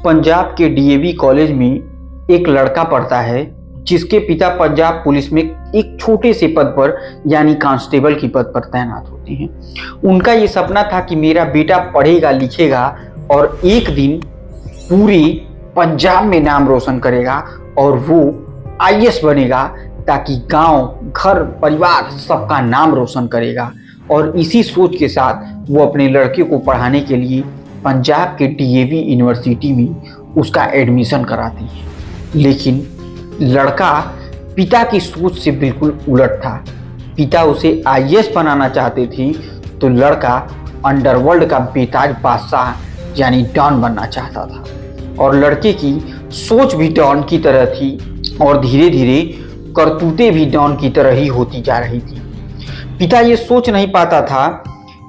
पंजाब के DAV college में एक लड़का पढ़ता है जिसके पिता पंजाब पुलिस में एक छोटे से पद पर यानी कांस्टेबल की पद पर तैनात होते हैं। उनका ये सपना था कि मेरा बेटा पढ़ेगा लिखेगा और एक दिन पूरे पंजाब में नाम रोशन करेगा और वो आईएएस बनेगा, ताकि गांव घर परिवार सबका नाम रोशन करेगा। और इसी सोच के साथ वो अपने लड़के को पढ़ाने के लिए पंजाब के डीएवी यूनिवर्सिटी में उसका एडमिशन कराती है। लेकिन लड़का पिता की सोच से बिल्कुल उलट था। पिता उसे आईएएस बनाना चाहते थे तो लड़का अंडरवर्ल्ड का बेताज बादशाह यानी डॉन बनना चाहता था। और लड़के की सोच भी डॉन की तरह थी और धीरे धीरे करतूतें भी डॉन की तरह ही होती जा रही थी। पिता ये सोच नहीं पाता था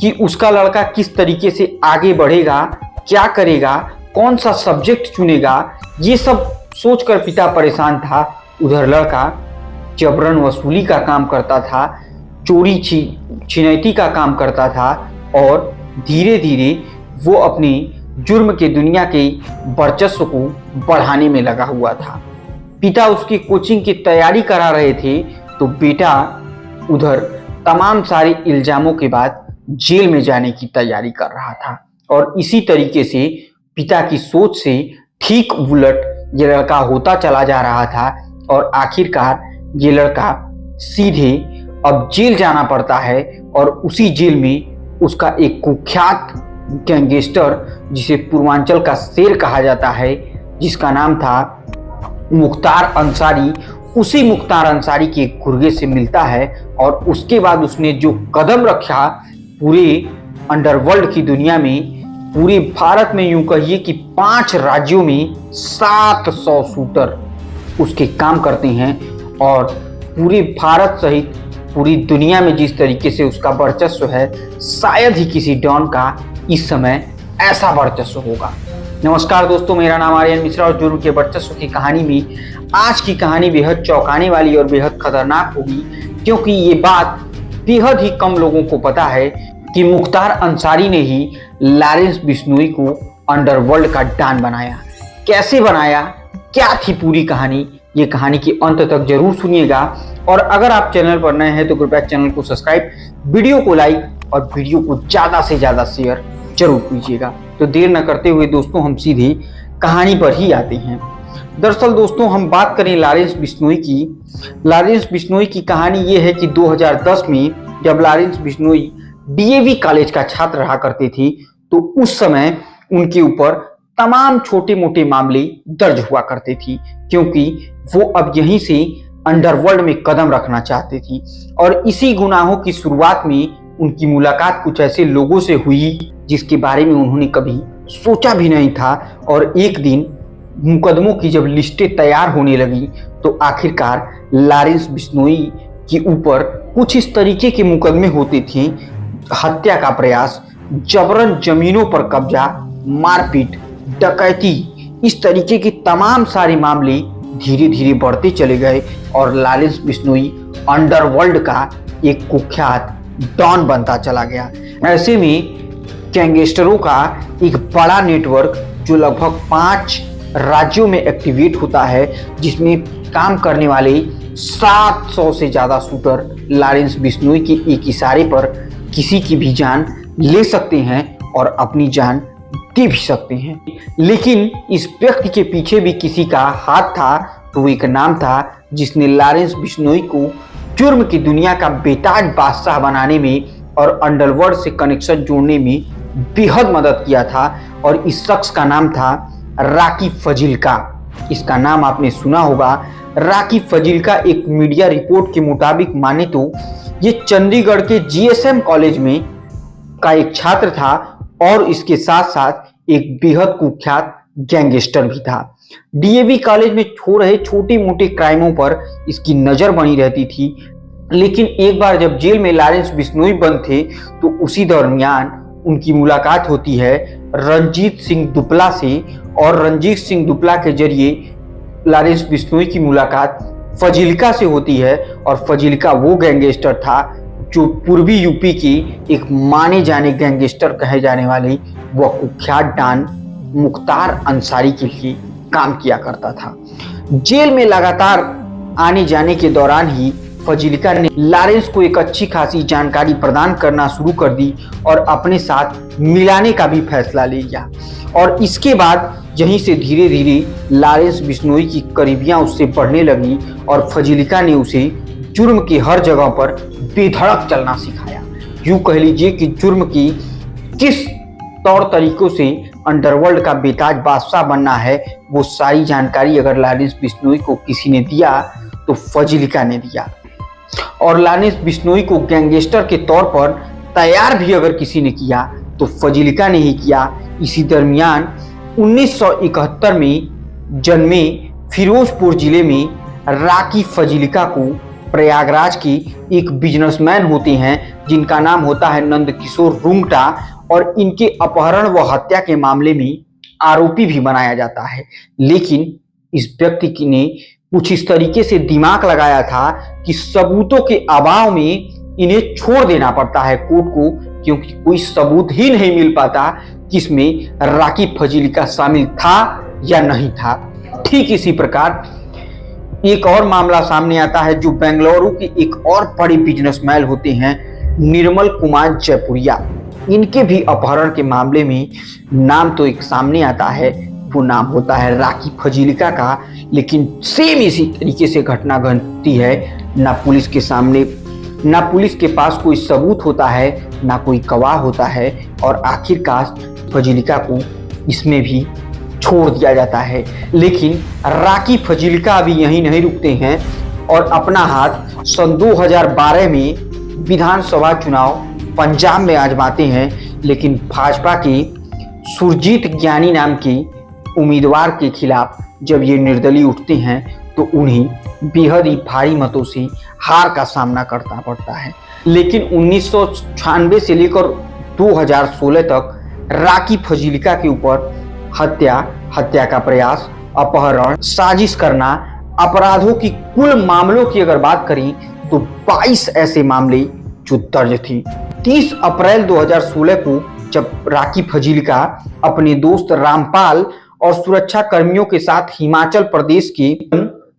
कि उसका लड़का किस तरीके से आगे बढ़ेगा, क्या करेगा, कौन सा सब्जेक्ट चुनेगा, ये सब सोचकर पिता परेशान था। उधर लड़का जबरन वसूली का काम करता था, चोरी छिनैती का काम करता था और धीरे धीरे वो अपने जुर्म के दुनिया के वर्चस्व को बढ़ाने में लगा हुआ था। पिता उसकी कोचिंग की तैयारी करा रहे थे तो बेटा उधर तमाम सारे इल्जामों के बाद जेल में जाने की तैयारी कर रहा था। और इसी तरीके से पिता की सोच से ठीक उलट ये लड़का होता चला जा रहा था और आखिरकार ये लड़का सीधे अब जेल जाना पड़ता है। और उसी जेल में उसका एक कुख्यात गैंगस्टर, जिसे पूर्वांचल का शेर कहा जाता है, जिसका नाम था मुख्तार अंसारी, उसी मुख्तार अंसारी के गुर्गे से मिलता है। और उसके बाद उसने जो कदम रखा पूरे अंडरवर्ल्ड की दुनिया में, पूरे भारत में, यूं कहिए कि 5 राज्यों में 700 शूटर उसके काम करते हैं। और पूरे भारत सहित पूरी दुनिया में जिस तरीके से उसका वर्चस्व है, शायद ही किसी डॉन का इस समय ऐसा वर्चस्व होगा। नमस्कार दोस्तों, मेरा नाम आर्यन मिश्रा और जुर्म के वर्चस्व की कहानी में आज की कहानी बेहद चौंकाने वाली और बेहद खतरनाक होगी, क्योंकि ये बात बेहद ही कम लोगों को पता है कि मुख्तार अंसारी ने ही लॉरेंस बिश्नोई को अंडरवर्ल्ड का डॉन बनाया। कैसे बनाया, क्या थी पूरी कहानी, ये कहानी के अंत तक जरूर सुनिएगा। और अगर आप चैनल पर नए हैं तो कृपया चैनल को सब्सक्राइब, वीडियो को लाइक और वीडियो को ज़्यादा से ज़्यादा शेयर जरूर कीजिएगा। तो देर न करते हुए दोस्तों हम सीधे कहानी पर ही आते हैं। दरअसल दोस्तों हम बात करें लॉरेंस बिश्नोई की। लॉरेंस बिश्नोई की कहानी ये है कि 2010 में जब लॉरेंस बिश्नोई डीएवी कॉलेज का छात्र रहा करते थे तो उस समय उनके ऊपर तमाम छोटे मोटे मामले दर्ज हुआ करते थे, क्योंकि वो अब यहीं से अंडरवर्ल्ड में कदम रखना चाहते थे। और इसी गुनाहों की शुरुआत में उनकी मुलाकात कुछ ऐसे लोगों से हुई जिसके बारे में उन्होंने कभी सोचा भी नहीं था। और एक दिन मुकदमों की जब लिस्टें तैयार होने लगी तो आखिरकार लॉरेंस बिश्नोई के ऊपर कुछ इस तरीके के मुकदमे होते थे: हत्या का प्रयास, जबरन जमीनों पर कब्जा, मारपीट, डकैती, इस तरीके के तमाम सारे मामले धीरे धीरे बढ़ते चले गए और लॉरेंस बिश्नोई अंडरवर्ल्ड का एक कुख्यात डॉन बनता चला गया। ऐसे में गैंगस्टरों का एक बड़ा नेटवर्क जो लगभग 5 राज्यों में एक्टिवेट होता है, जिसमें काम करने वाले 700 से ज़्यादा शूटर लॉरेंस बिश्नोई के एक इशारे पर किसी की भी जान ले सकते हैं और अपनी जान दे भी सकते हैं। लेकिन इस व्यक्ति के पीछे भी किसी का हाथ था, तो एक नाम था जिसने लॉरेंस बिश्नोई को जुर्म की दुनिया का बेताज बादशाह बनाने में और अंडरवर्ल्ड से कनेक्शन जोड़ने में बेहद मदद किया था। और इस शख्स का नाम था राकी फजील्का। इसका नाम आपने सुना होगा। राकी फजील्का एक मीडिया रिपोर्ट के मुताबिक माने तो ये चंडीगढ़ के जीएसएम कॉलेज में का एक छात्र था और इसके साथ साथ एक बेहद कुख्यात गैंगस्टर भी था। डीएवी कॉलेज में हो रहे छोटे मोटे क्राइमों पर इसकी नजर बनी रहती थी। लेकिन एक बार जब जेल में लॉरेंस बिश्नोई बंद थे तो उसी दरमियान उनकी मुलाकात होती है रणजीत सिंह दुपला से। और रणजीत सिंह दुपला के जरिए लॉरेंस बिश्नोई की मुलाकात फजील्का से होती है। और फजील्का वो गैंगस्टर था जो पूर्वी यूपी की एक माने जाने गैंगस्टर कहे जाने वाली वह कुख्यात डॉन मुख्तार अंसारी के लिए काम किया करता था। जेल में लगातार आने जाने के दौरान ही फजीलिका ने लॉरेंस को एक अच्छी खासी जानकारी प्रदान करना शुरू कर दी और अपने साथ मिलाने का भी फैसला ले लिया। और इसके बाद यहीं से धीरे धीरे लॉरेंस बिश्नोई की करीबियां उससे बढ़ने लगी और फजीलिका ने उसे जुर्म की हर जगह पर बेधड़क चलना सिखाया। यूं कह लीजिए कि जुर्म की किस तौर तरीकों से अंडरवर्ल्ड का बेताज बादशाह बनना है, वो सारी जानकारी अगर लॉरेंस बिश्नोई को किसी ने दिया तो फजीलिका ने दिया। और लॉरेंस बिश्नोई को गैंगस्टर के तौर पर तैयार भी अगर किसी ने किया तो फजीलिका ने ही किया। इसी दरमियान 1971 में जन्मे फिरोजपुर जिले में राकी फजीलिका को प्रयागराज के एक बिजनेसमैन होते हैं जिनका नाम होता है नंदकिशोर रुंगटा, और इनके अपहरण व हत्या के मामले में आरोपी भी बनाया जाता है। लेकिन इस व्यक्ति ने कुछ इस तरीके से दिमाग लगाया था कि सबूतों के अभाव में इन्हें छोड़ देना पड़ता है कोर्ट को, क्योंकि कोई सबूत ही नहीं मिल पाता कि इसमें राकी फजीलिका शामिल था या नहीं था। ठीक इसी प्रकार एक और मामला सामने आता है जो बेंगलुरु के एक और बड़े बिजनेसमैन होते हैं निर्मल कुमार जयपुरिया। इनके भी अपहरण के मामले में नाम तो एक सामने आता है, वो नाम होता है राकी फजीलिका का। लेकिन सेम इसी तरीके से घटना घटती है, ना पुलिस के सामने, ना पुलिस के पास कोई सबूत होता है, ना कोई गवाह होता है, और आखिरकार फजीलिका को इसमें भी छोड़ दिया जाता है। लेकिन राकी फजीलिका अभी यहीं नहीं रुकते हैं और अपना हाथ सन 2012 में विधानसभा चुनाव पंजाब में आजमाते हैं। लेकिन भाजपा के सुरजीत ज्ञानी नाम के उम्मीदवार के खिलाफ जब ये निर्दलीय उठते हैं तो उन्हें बेहद ही भारी मतों से हार का सामना करना पड़ता है। लेकिन 1996 से लेकर 2016 तक राकी फजीलिका के ऊपर हत्या का प्रयास, अपहरण, साजिश करना, अपराधों की कुल मामलों की अगर बात करें तो 22 ऐसे मामले जो दर्ज थे। 30 अप्रैल 2016 को जब राकी फजीलिका अपने दोस्त रामपाल और सुरक्षा कर्मियों के साथ हिमाचल प्रदेश के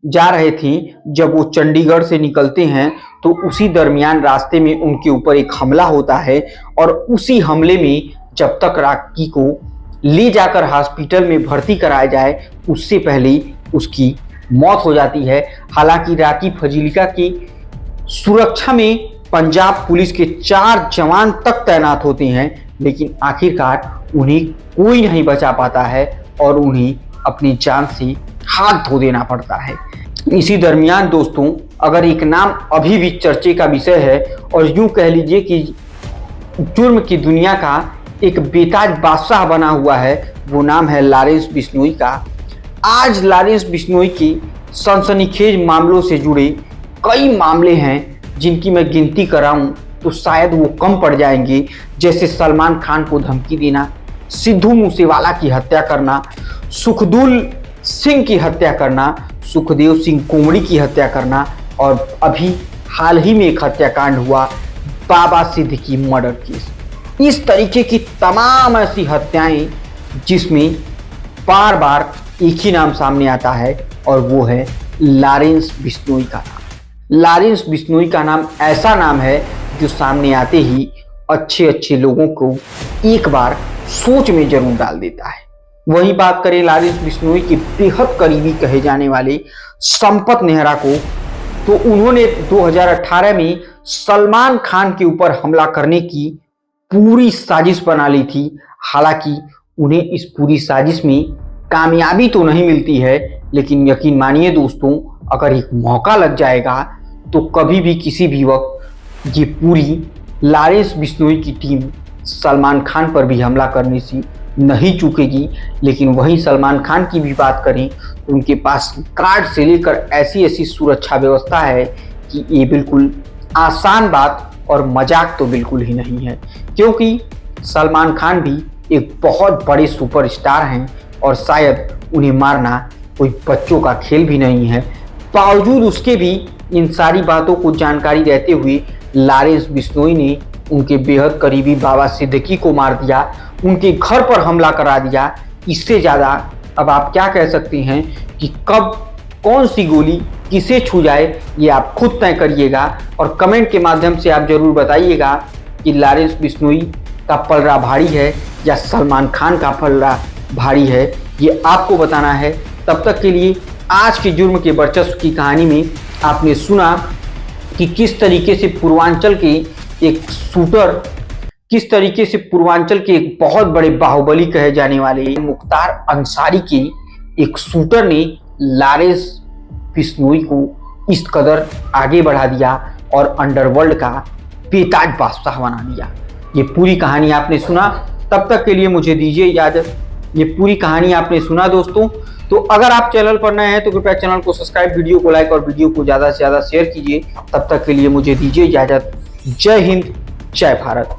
जा रहे थे, जब वो चंडीगढ़ से निकलते हैं तो उसी दरमियान रास्ते में उनके ऊपर एक हमला होता है और उसी हमले में जब तक राकी को ले जाकर हॉस्पिटल में भर्ती कराया जाए उससे पहले उसकी मौत हो जाती है। हालांकि राकी फजीलिका की सुरक्षा में पंजाब पुलिस के 4 जवान तक तैनात होते हैं, लेकिन आखिरकार उन्हें कोई नहीं बचा पाता है और उन्हें अपनी जान से हाथ धो देना पड़ता है। इसी दरमियान दोस्तों, अगर एक नाम अभी भी चर्चे का विषय है और यूं कह लीजिए कि जुर्म की दुनिया का एक बेताज बादशाह बना हुआ है, वो नाम है लॉरेंस बिश्नोई का। आज लॉरेंस बिश्नोई की सनसनीखेज मामलों से जुड़े कई मामले हैं जिनकी मैं गिनती कराऊं तो शायद वो कम पड़ जाएंगे, जैसे सलमान खान को धमकी देना, सिद्धू मूसेवाला की हत्या करना, सुखदुल सिंह की हत्या करना, सुखदेव सिंह कोमड़ी की हत्या करना, और अभी हाल ही में एक हत्याकांड हुआ बाबा सिद्दीकी मर्डर केस। इस तरीके की तमाम ऐसी हत्याएं जिसमें बार बार एक ही नाम सामने आता है और वो है लॉरेंस बिश्नोई का नाम। लॉरेंस बिश्नोई का नाम ऐसा नाम है जो सामने आते ही अच्छे अच्छे लोगों को एक बार सोच में जरूर डाल देता है। वही बात करें लॉरेंस बिश्नोई के बेहद करीबी कहे जाने वाले संपत नेहरा को, तो उन्होंने 2018 में सलमान खान के ऊपर हमला करने की पूरी साजिश बना ली थी। हालांकि उन्हें इस पूरी साजिश में कामयाबी तो नहीं मिलती है, लेकिन यकीन मानिए दोस्तों, अगर एक मौका लग जाएगा तो कभी भी किसी भी वक्त ये पूरी लॉरेंस बिश्नोई की टीम सलमान खान पर भी हमला करने से नहीं चूकेगी। लेकिन वहीं सलमान खान की भी बात करें तो उनके पास कार्ड से लेकर ऐसी ऐसी सुरक्षा व्यवस्था है कि ये बिल्कुल आसान बात और मजाक तो बिल्कुल ही नहीं है, क्योंकि सलमान खान भी एक बहुत बड़े सुपरस्टार हैं और शायद उन्हें मारना कोई बच्चों का खेल भी नहीं है। बावजूद उसके भी इन सारी बातों को जानकारी रहते हुए लॉरेंस बिश्नोई ने उनके बेहद करीबी बाबा सिद्दीकी को मार दिया, उनके घर पर हमला करा दिया। इससे ज़्यादा अब आप क्या कह सकते हैं कि कब कौन सी गोली किसे छू जाए ये आप खुद तय करिएगा। और कमेंट के माध्यम से आप जरूर बताइएगा कि लॉरेंस बिश्नोई का पलड़ा भारी है या सलमान खान का पलड़ा भारी है, ये आपको बताना है। तब तक के लिए आज के जुर्म के वर्चस्व की कहानी में आपने सुना कि किस तरीके से पूर्वांचल के एक शूटर, किस तरीके से पूर्वांचल के एक बहुत बड़े बाहुबली कहे जाने वाले मुख्तार अंसारी के एक शूटर ने लॉरेंस बिश्नोई को इस कदर आगे बढ़ा दिया और अंडरवर्ल्ड का बेताज बादशाह बना दिया। ये पूरी कहानी आपने सुना। तब तक के लिए मुझे दीजिए इजाजत। ये पूरी कहानी आपने सुना दोस्तों। तो अगर आप चैनल पर नए हैं तो कृपया चैनल को सब्सक्राइब, वीडियो को लाइक और वीडियो को ज़्यादा से ज़्यादा शेयर कीजिए। तब तक के लिए मुझे दीजिए इजाजत। जय हिंद, जय भारत।